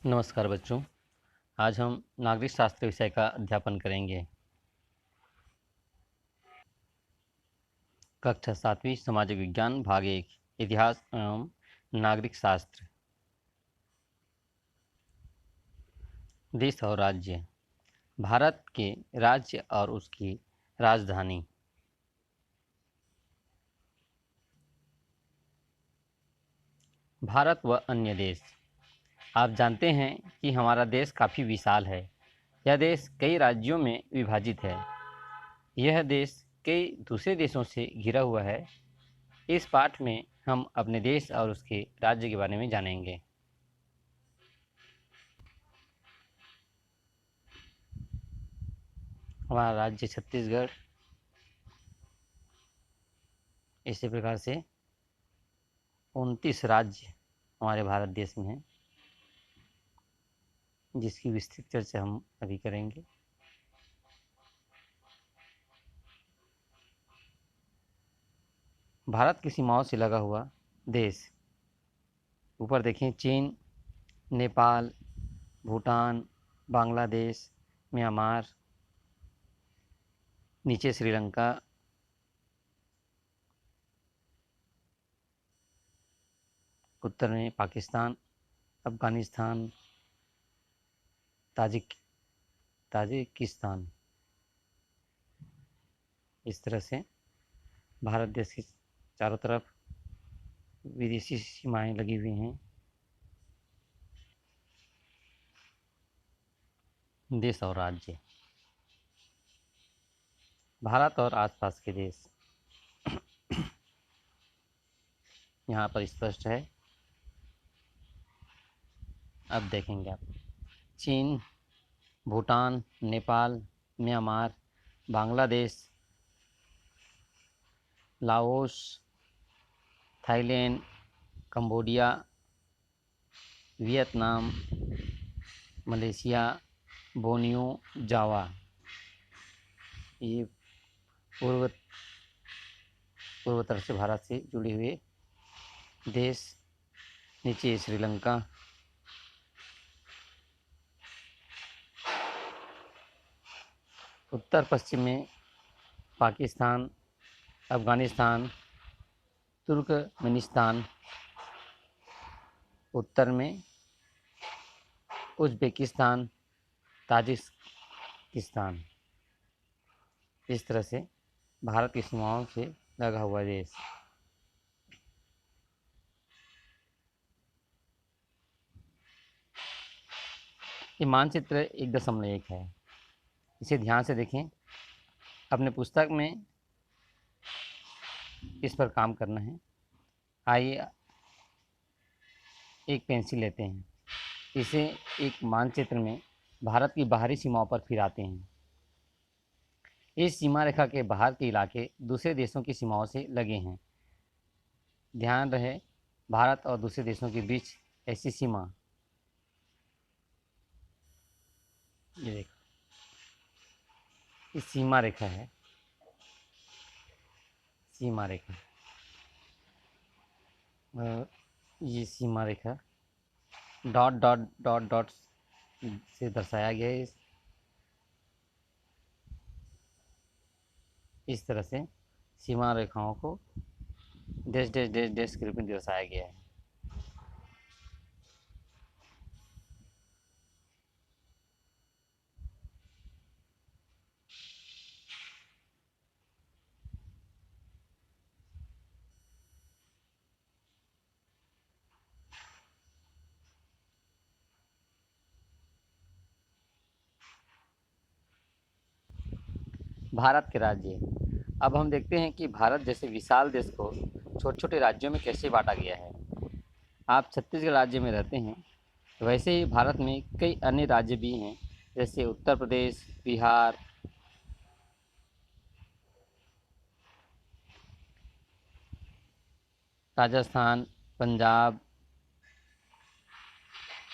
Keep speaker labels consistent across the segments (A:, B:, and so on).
A: नमस्कार बच्चों। आज हम नागरिक शास्त्र विषय का अध्यापन करेंगे। कक्षा 7वीं सामाजिक विज्ञान भाग 1 इतिहास एवं नागरिक शास्त्र। देश और राज्य। भारत के राज्य और उसकी राजधानी। भारत व अन्य देश। आप जानते हैं कि हमारा देश काफ़ी विशाल है। यह देश कई राज्यों में विभाजित है। यह देश कई दूसरे देशों से घिरा हुआ है। इस पाठ में हम अपने देश और उसके राज्य के बारे में जानेंगे। हमारा राज्य छत्तीसगढ़। इसी प्रकार से 29 राज्य हमारे भारत देश में हैं, जिसकी विस्तृत चर्चा हम अभी करेंगे। भारत की सीमाओं से लगा हुआ देश। ऊपर देखें, चीन, नेपाल, भूटान, बांग्लादेश, म्यांमार, नीचे श्रीलंका, उत्तर में पाकिस्तान, अफगानिस्तान, ताजिकिस्तान। इस तरह से भारत देश के चारों तरफ विदेशी सीमाएं लगी हुई हैं। देश और राज्य। भारत और आसपास के देश यहाँ पर स्पष्ट है। अब देखेंगे आप, चीन, Bhutan, Nepal, Myanmar, Bangladesh, Laos, Thailand, Cambodia, Vietnam, Malaysia, Borneo, Java. ये पूर्वोत्तर से भारत से जुड़े हुए देश। नीचे श्रीलंका, उत्तर पश्चिम में पाकिस्तान, अफगानिस्तान, तुर्कमेनिस्तान, उत्तर में उज़्बेकिस्तान, ताजिकिस्तान। इस तरह से भारत की सीमाओं से लगा हुआ देश। ये मानचित्र 1.1 है। इसे ध्यान से देखें। अपने पुस्तक में इस पर काम करना है। आइए एक पेंसिल लेते हैं, इसे एक मानचित्र में भारत की बाहरी सीमाओं पर फिराते हैं। इस सीमा रेखा के बाहर के इलाके दूसरे देशों की सीमाओं से लगे हैं। ध्यान रहे, भारत और दूसरे देशों के बीच ऐसी सीमा, ये देखो, इस सीमा रेखा है, सीमा रेखा। ये सीमा रेखा डॉट डॉट डॉट डॉट से दर्शाया गया है। इस तरह से सीमा रेखाओं को डैश डैश डैश डैश के रूप में दर्शाया गया है। भारत के राज्य। अब हम देखते हैं कि भारत जैसे विशाल देश को छोटे छोटे राज्यों में कैसे बांटा गया है। आप छत्तीसगढ़ राज्य में रहते हैं, वैसे ही भारत में कई अन्य राज्य भी हैं, जैसे उत्तर प्रदेश, बिहार, राजस्थान, पंजाब,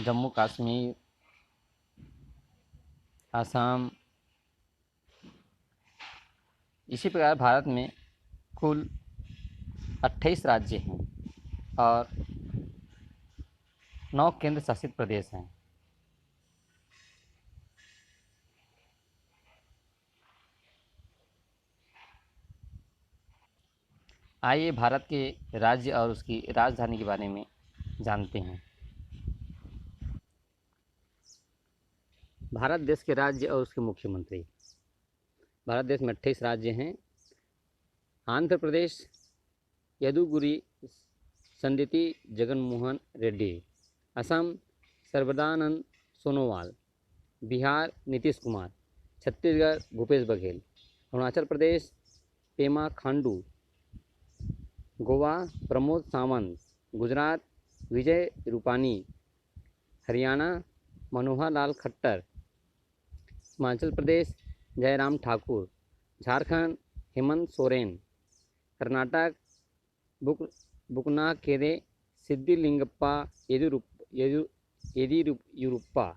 A: जम्मू कश्मीर, असम। इसी प्रकार भारत में कुल 28 राज्य हैं और 9 केंद्र शासित प्रदेश हैं। आइए भारत के राज्य और उसकी राजधानी के बारे में जानते हैं। भारत देश के राज्य और उसके मुख्यमंत्री। भारत देश में 28 राज्य हैं। आंध्र प्रदेश यदुगुरी संदिति जगनमोहन रेड्डी। असम सर्बानंद सोनोवाल। बिहार नीतीश कुमार। छत्तीसगढ़ भूपेश बघेल। अरुणाचल प्रदेश पेमा खांडू। गोवा प्रमोद सावंत। गुजरात विजय रूपानी। हरियाणा मनोहर लाल खट्टर। हिमाचल प्रदेश जयराम ठाकुर। झारखंड हेमंत सोरेन। कर्नाटक बुकनाकेरे सिद्धिलिंगप्पा येदियुरप्पा।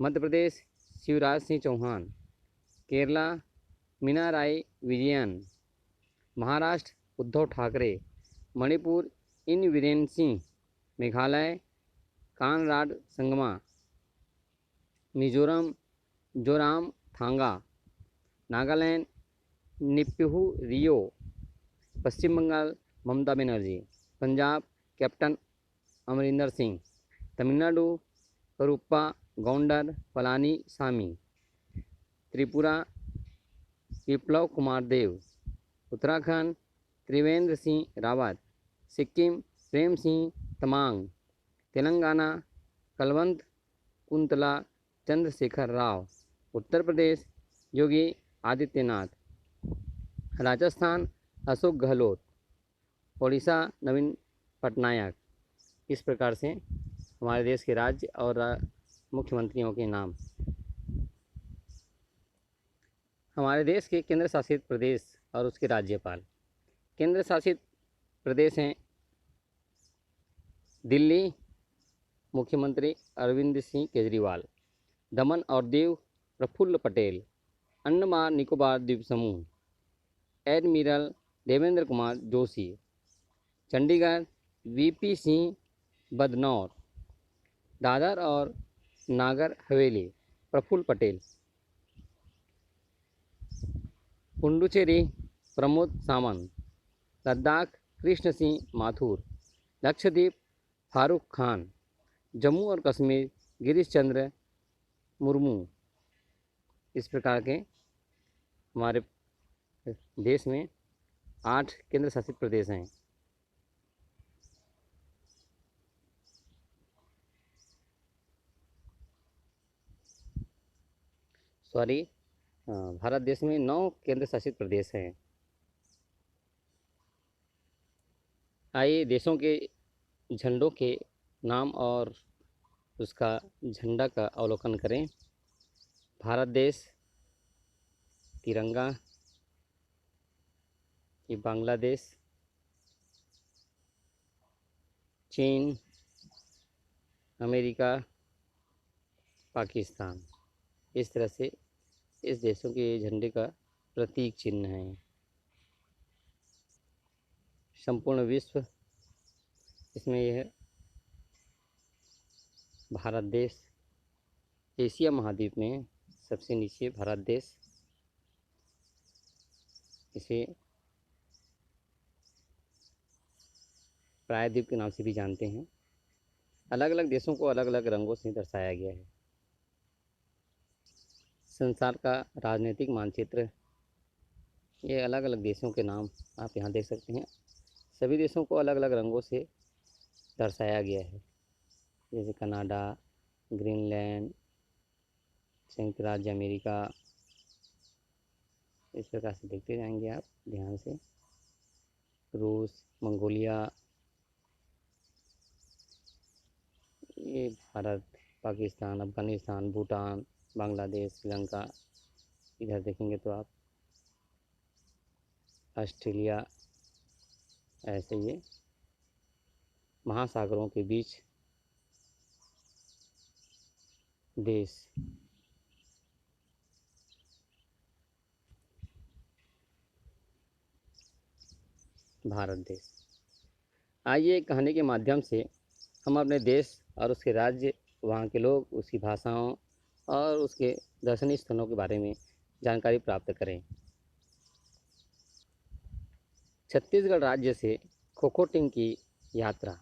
A: मध्य प्रदेश शिवराज सिंह चौहान। केरला मीनाराई विजयन। महाराष्ट्र उद्धव ठाकरे। मणिपुर इन वीरेन सिंह। मेघालय कानराड संगमा। मिजोरम जोराम थांगा। नागालैंड निप्पहू रियो। पश्चिम बंगाल ममता बनर्जी। पंजाब कैप्टन अमरिंदर सिंह। तमिलनाडु करुप्पा गौंडर पलानी सामी। त्रिपुरा विप्लव कुमार देव। उत्तराखंड त्रिवेंद्र सिंह रावत। सिक्किम प्रेम सिंह तमांग। तेलंगाना कलवंत कुंतला चंद्रशेखर राव। उत्तर प्रदेश योगी आदित्यनाथ। राजस्थान अशोक गहलोत। ओडिशा नवीन पटनायक। इस प्रकार से हमारे देश के राज्य और मुख्यमंत्रियों के नाम। हमारे देश के केंद्र शासित प्रदेश और उसके राज्यपाल। केंद्र शासित प्रदेश हैं दिल्ली मुख्यमंत्री अरविंद सिंह केजरीवाल। दमन और दीव प्रफुल्ल पटेल। अंडमान निकोबार द्वीप समूह एडमिरल देवेंद्र कुमार जोशी। चंडीगढ़ वीपी सिंह बदनौर। दादर और नागर हवेली प्रफुल्ल पटेल। पुडुचेरी प्रमोद सावंत। लद्दाख कृष्ण सिंह माथुर। लक्षद्वीप फारूक खान। जम्मू और कश्मीर गिरीश चंद्र मुर्मू। इस प्रकार के हमारे देश में 8 केंद्र शासित प्रदेश हैं। भारत देश में 9 केंद्र शासित प्रदेश हैं। आइए देशों के झंडों के नाम और उसका झंडा का अवलोकन करें। भारत देश तिरंगा। ये बांग्लादेश, चीन, अमेरिका, पाकिस्तान, इस तरह से इस देशों के झंडे का प्रतीक चिन्ह है। संपूर्ण विश्व इसमें यह भारत देश एशिया महाद्वीप में सबसे नीचे भारत देश, इसे प्रायद्वीप के नाम से भी जानते हैं। अलग अलग देशों को अलग अलग रंगों से दर्शाया गया है। संसार का राजनीतिक मानचित्र, ये अलग अलग देशों के नाम आप यहाँ देख सकते हैं। सभी देशों को अलग अलग रंगों से दर्शाया गया है, जैसे कनाडा, ग्रीनलैंड, संयुक्त राज्य अमेरिका। इस प्रकार से देखते जाएंगे आप ध्यान से। रूस, मंगोलिया, ये भारत, पाकिस्तान, अफगानिस्तान, भूटान, बांग्लादेश, श्रीलंका। इधर देखेंगे तो आप ऑस्ट्रेलिया। ऐसे ये महासागरों के बीच देश। भारत देश। आइए कहानी के माध्यम से हम अपने देश और उसके राज्य, वहाँ के लोग, उसकी भाषाओं और उसके दर्शनीय स्थलों के बारे में जानकारी प्राप्त करें। छत्तीसगढ़ राज्य से खो-खो टीम की यात्रा।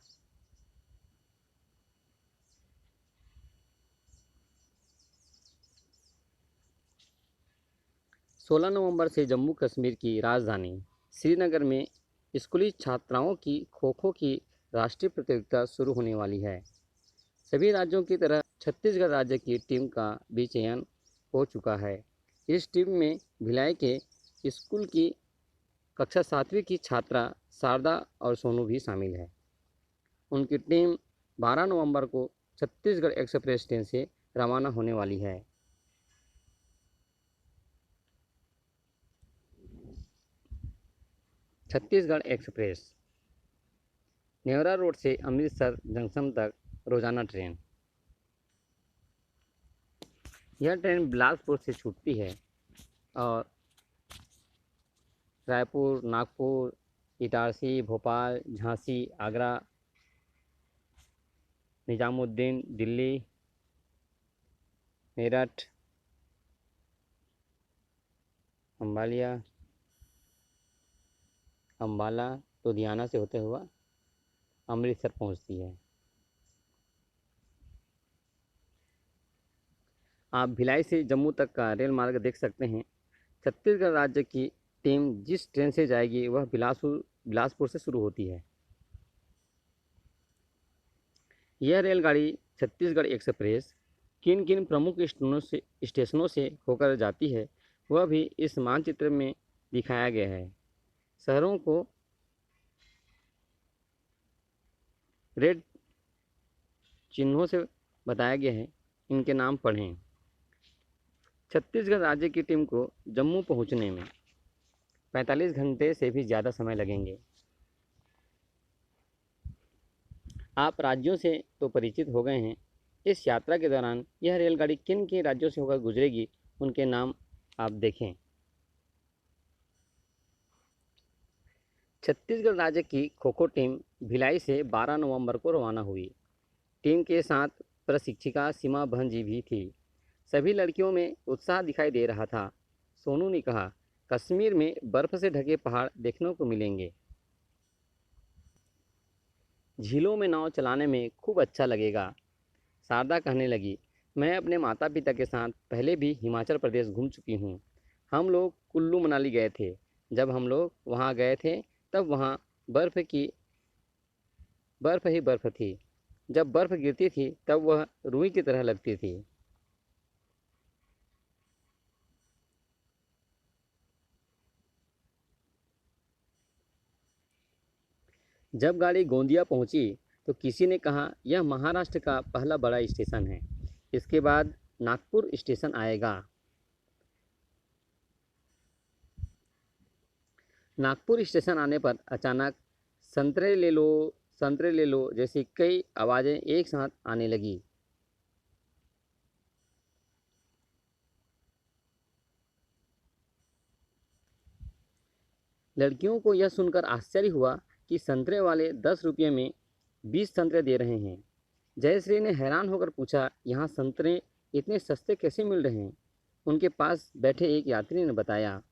A: 16 नवंबर से जम्मू कश्मीर की राजधानी श्रीनगर में स्कूली छात्राओं की खो-खो की राष्ट्रीय प्रतियोगिता शुरू होने वाली है। सभी राज्यों की तरह छत्तीसगढ़ राज्य की टीम का भी चयन हो चुका है। इस टीम में भिलाई के स्कूल की कक्षा 7वीं की छात्रा शारदा और सोनू भी शामिल है। उनकी टीम 12 नवंबर को छत्तीसगढ़ एक्सप्रेस ट्रेन से रवाना होने वाली है। छत्तीसगढ़ एक्सप्रेस नेवरा रोड से अमृतसर जंक्शन तक रोजाना ट्रेन। यह ट्रेन बिलासपुर से छूटती है और रायपुर, नागपुर, इटारसी, भोपाल, झांसी, आगरा, निजामुद्दीन, दिल्ली, मेरठ, अम्बाला, लुधियाना से होते हुआ अमृतसर पहुंचती है। आप भिलाई से जम्मू तक का रेल मार्ग देख सकते हैं। छत्तीसगढ़ राज्य की टीम जिस ट्रेन से जाएगी वह बिलासपुर से शुरू होती है। यह रेलगाड़ी छत्तीसगढ़ एक्सप्रेस किन किन प्रमुख स्टेशनों से होकर जाती है वह भी इस मानचित्र में दिखाया गया है। शहरों को रेड चिन्हों से बताया गया है, इनके नाम पढ़ें। छत्तीसगढ़ राज्य की टीम को जम्मू पहुंचने में 45 घंटे से भी ज़्यादा समय लगेंगे। आप राज्यों से तो परिचित हो गए हैं। इस यात्रा के दौरान यह रेलगाड़ी किन किन राज्यों से होकर गुजरेगी उनके नाम आप देखें। छत्तीसगढ़ राज्य की खो-खो टीम भिलाई से 12 नवंबर को रवाना हुई। टीम के साथ प्रशिक्षिका सीमा बहन जी भी थी। सभी लड़कियों में उत्साह दिखाई दे रहा था। सोनू ने कहा, कश्मीर में बर्फ से ढके पहाड़ देखने को मिलेंगे। झीलों में नाव चलाने में खूब अच्छा लगेगा। शारदा कहने लगी, मैं अपने माता पिता के साथ पहले भी हिमाचल प्रदेश घूम चुकी हूँ। हम लोग कुल्लू मनाली गए थे। जब हम लोग वहाँ गए थे तब वहाँ बर्फ़ ही बर्फ़ थी। जब बर्फ़ गिरती थी तब वह रुई की तरह लगती थी। जब गाड़ी गोंदिया पहुंची तो किसी ने कहा, यह महाराष्ट्र का पहला बड़ा स्टेशन है। इसके बाद नागपुर स्टेशन आएगा। नागपुर स्टेशन आने पर अचानक संतरे ले लो जैसी कई आवाज़ें एक साथ आने लगी। लड़कियों को यह सुनकर आश्चर्य हुआ कि संतरे वाले 10 रुपये में 20 संतरे दे रहे हैं। जयश्री ने हैरान होकर पूछा, यहाँ संतरे इतने सस्ते कैसे मिल रहे हैं? उनके पास बैठे एक यात्री ने बताया।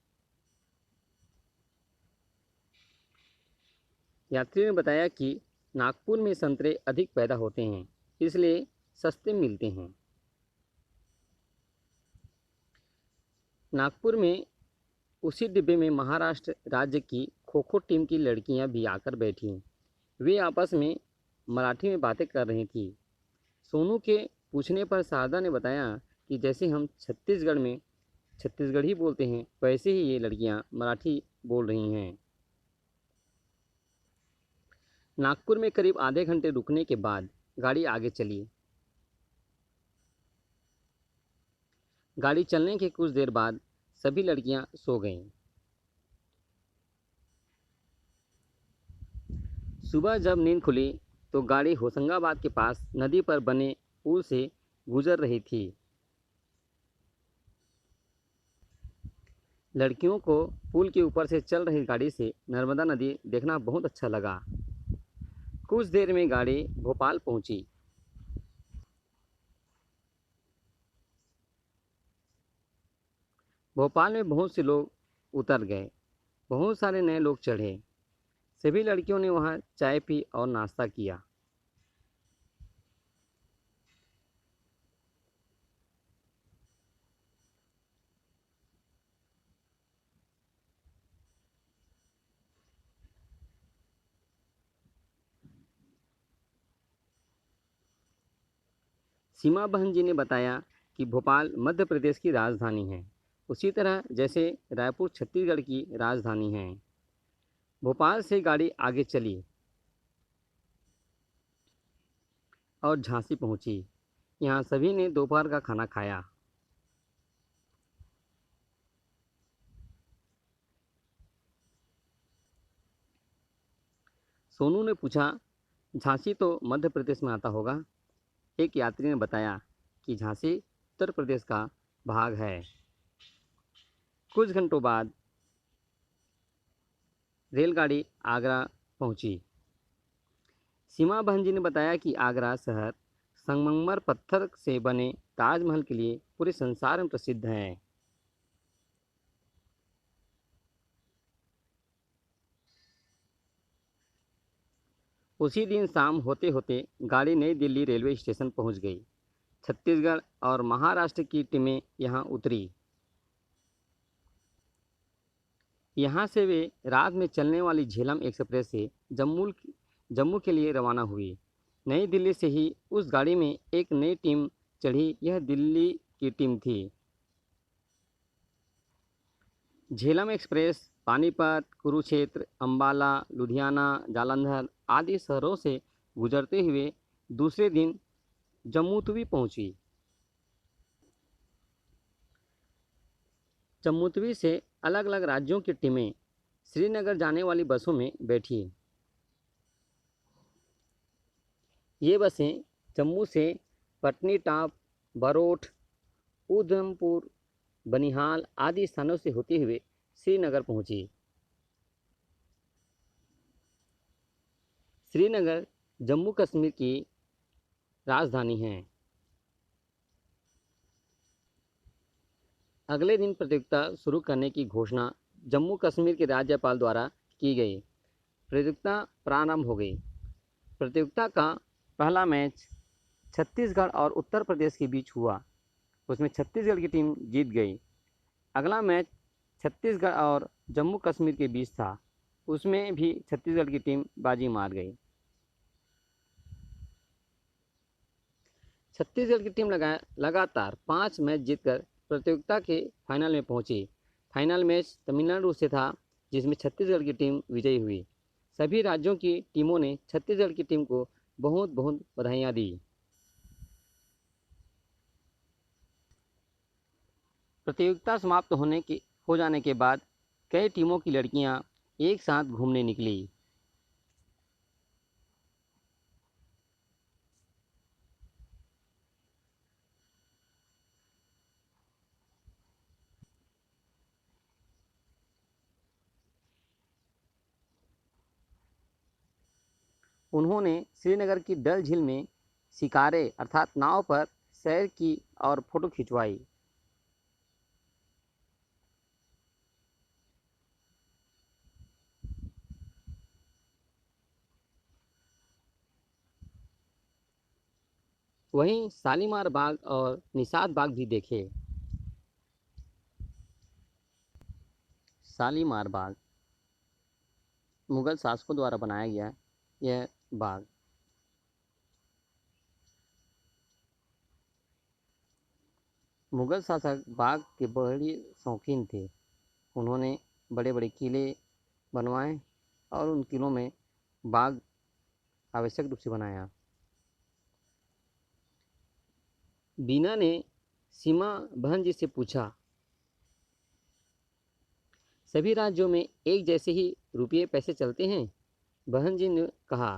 A: कि नागपुर में संतरे अधिक पैदा होते हैं, इसलिए सस्ते मिलते हैं। नागपुर में उसी डिब्बे में महाराष्ट्र राज्य की खो-खो टीम की लड़कियां भी आकर बैठीं। वे आपस में मराठी में बातें कर रही थीं। सोनू के पूछने पर शारदा ने बताया कि जैसे हम छत्तीसगढ़ी बोलते हैं, वैसे ही ये लड़कियां मराठी बोल रही हैं। नागपुर में करीब आधे घंटे रुकने के बाद गाड़ी आगे चली। गाड़ी चलने के कुछ देर बाद सभी लड़कियां सो गईं। सुबह जब नींद खुली तो गाड़ी होशंगाबाद के पास नदी पर बने पुल से गुजर रही थी। लड़कियों को पुल के ऊपर से चल रही गाड़ी से नर्मदा नदी देखना बहुत अच्छा लगा। कुछ देर में गाड़ी भोपाल पहुंची। भोपाल में बहुत से लोग उतर गए। बहुत सारे नए लोग चढ़े। सभी लड़कियों ने वहाँ चाय पी और नाश्ता किया। सीमा बहन जी ने बताया कि भोपाल मध्य प्रदेश की राजधानी है, उसी तरह जैसे रायपुर छत्तीसगढ़ की राजधानी है। भोपाल से गाड़ी आगे चली और झांसी पहुंची। यहाँ सभी ने दोपहर का खाना खाया। सोनू ने पूछा, झांसी तो मध्य प्रदेश में आता होगा? एक यात्री ने बताया कि झांसी उत्तर प्रदेश का भाग है। कुछ घंटों बाद रेलगाड़ी आगरा पहुंची। सीमा बहन जी ने बताया कि आगरा शहर संगमरमर पत्थर से बने ताजमहल के लिए पूरे संसार में प्रसिद्ध है। उसी दिन शाम होते होते गाड़ी नई दिल्ली रेलवे स्टेशन पहुंच गई। छत्तीसगढ़ और महाराष्ट्र की टीमें यहां उतरी। यहां से वे रात में चलने वाली झेलम एक्सप्रेस से जम्मू के लिए रवाना हुई। नई दिल्ली से ही उस गाड़ी में एक नई टीम चढ़ी। यह दिल्ली की टीम थी। झेलम एक्सप्रेस पानीपत, कुरुक्षेत्र, अंबाला, लुधियाना, जालंधर आदि शहरों से गुजरते हुए दूसरे दिन जम्मू तवी पहुंची। जम्मूतवी से अलग अलग राज्यों की टीमें श्रीनगर जाने वाली बसों में बैठी। ये बसें जम्मू से पटनीटाप, बरोठ, उधमपुर, बनिहाल आदि स्थानों से होते हुए श्रीनगर पहुंची। श्रीनगर जम्मू कश्मीर की राजधानी है। अगले दिन प्रतियोगिता शुरू करने की घोषणा जम्मू कश्मीर के राज्यपाल द्वारा की गई। प्रतियोगिता प्रारंभ हो गई। प्रतियोगिता का पहला मैच छत्तीसगढ़ और उत्तर प्रदेश के बीच हुआ। उसमें छत्तीसगढ़ की टीम जीत गई। अगला मैच छत्तीसगढ़ और जम्मू कश्मीर के बीच था। उसमें भी छत्तीसगढ़ की टीम बाजी मार गई। छत्तीसगढ़ की टीम लगातार 5 मैच जीतकर प्रतियोगिता के फाइनल में पहुंची। फाइनल मैच तमिलनाडु से था, जिसमें छत्तीसगढ़ की टीम विजयी हुई। सभी राज्यों की टीमों ने छत्तीसगढ़ की टीम को बहुत बहुत बधाइयाँ दी। प्रतियोगिता समाप्त हो जाने के बाद कई टीमों की लड़कियां एक साथ घूमने निकली। उन्होंने श्रीनगर की डल झील में शिकारे अर्थात नाव पर सैर की और फोटो खिंचवाई। वहीं शालीमार बाग और निषाद बाग भी देखे। शालीमार बाग मुगल शासकों द्वारा बनाया गया यह बाग। मुगल शासक बाग के बड़े शौकीन थे। उन्होंने बड़े बड़े किले बनवाए और उन किलों में बाग आवश्यक रूप से बनाया। बीना ने सीमा बहन जी से पूछा, सभी राज्यों में एक जैसे ही रुपये पैसे चलते हैं? बहन जी ने कहा,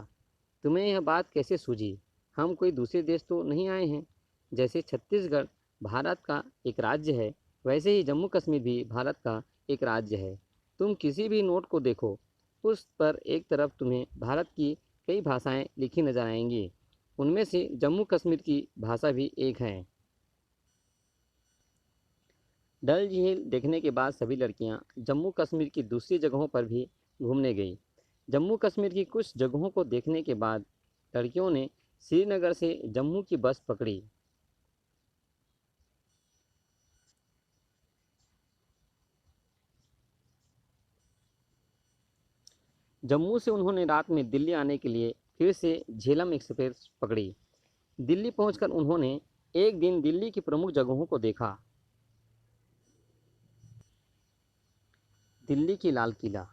A: तुम्हें यह बात कैसे सूझी? हम कोई दूसरे देश तो नहीं आए हैं। जैसे छत्तीसगढ़ भारत का एक राज्य है, वैसे ही जम्मू कश्मीर भी भारत का एक राज्य है। तुम किसी भी नोट को देखो, उस पर एक तरफ तुम्हें भारत की कई भाषाएं लिखी नजर आएंगी। उनमें से जम्मू कश्मीर की भाषा भी एक है। डल झील देखने के बाद सभी लड़कियां जम्मू कश्मीर की दूसरी जगहों पर भी घूमने गई। जम्मू कश्मीर की कुछ जगहों को देखने के बाद लड़कियों ने श्रीनगर से जम्मू की बस पकड़ी। जम्मू से उन्होंने रात में दिल्ली आने के लिए फिर से झेलम एक्सप्रेस पकड़ी। दिल्ली पहुंचकर उन्होंने एक दिन दिल्ली की प्रमुख जगहों को देखा। दिल्ली की लाल किला,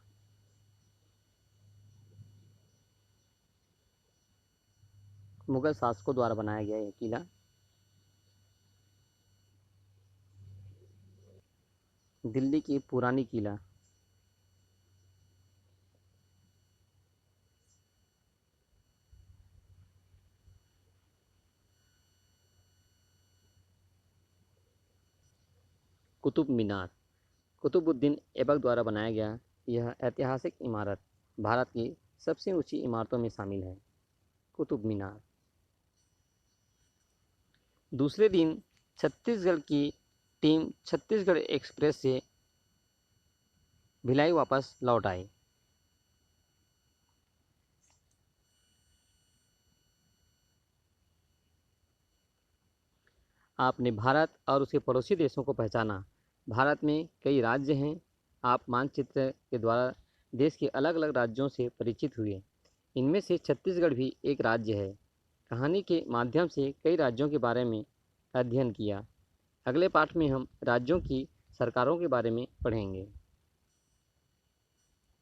A: मुगल शासकों द्वारा बनाया गया यह किला। दिल्ली की पुरानी किला, कुतुब मीनार, कुतुबुद्दीन ऐबक द्वारा बनाया गया यह ऐतिहासिक इमारत भारत की सबसे ऊंची इमारतों में शामिल है। कुतुब मीनार। दूसरे दिन छत्तीसगढ़ की टीम छत्तीसगढ़ एक्सप्रेस से भिलाई वापस लौट आई। आपने भारत और उसके पड़ोसी देशों को पहचाना। भारत में कई राज्य हैं। आप मानचित्र के द्वारा देश के अलग अलग राज्यों से परिचित हुए। इनमें से छत्तीसगढ़ भी एक राज्य है। कहानी के माध्यम से कई राज्यों के बारे में अध्ययन किया। अगले पाठ में हम राज्यों की सरकारों के बारे में पढ़ेंगे।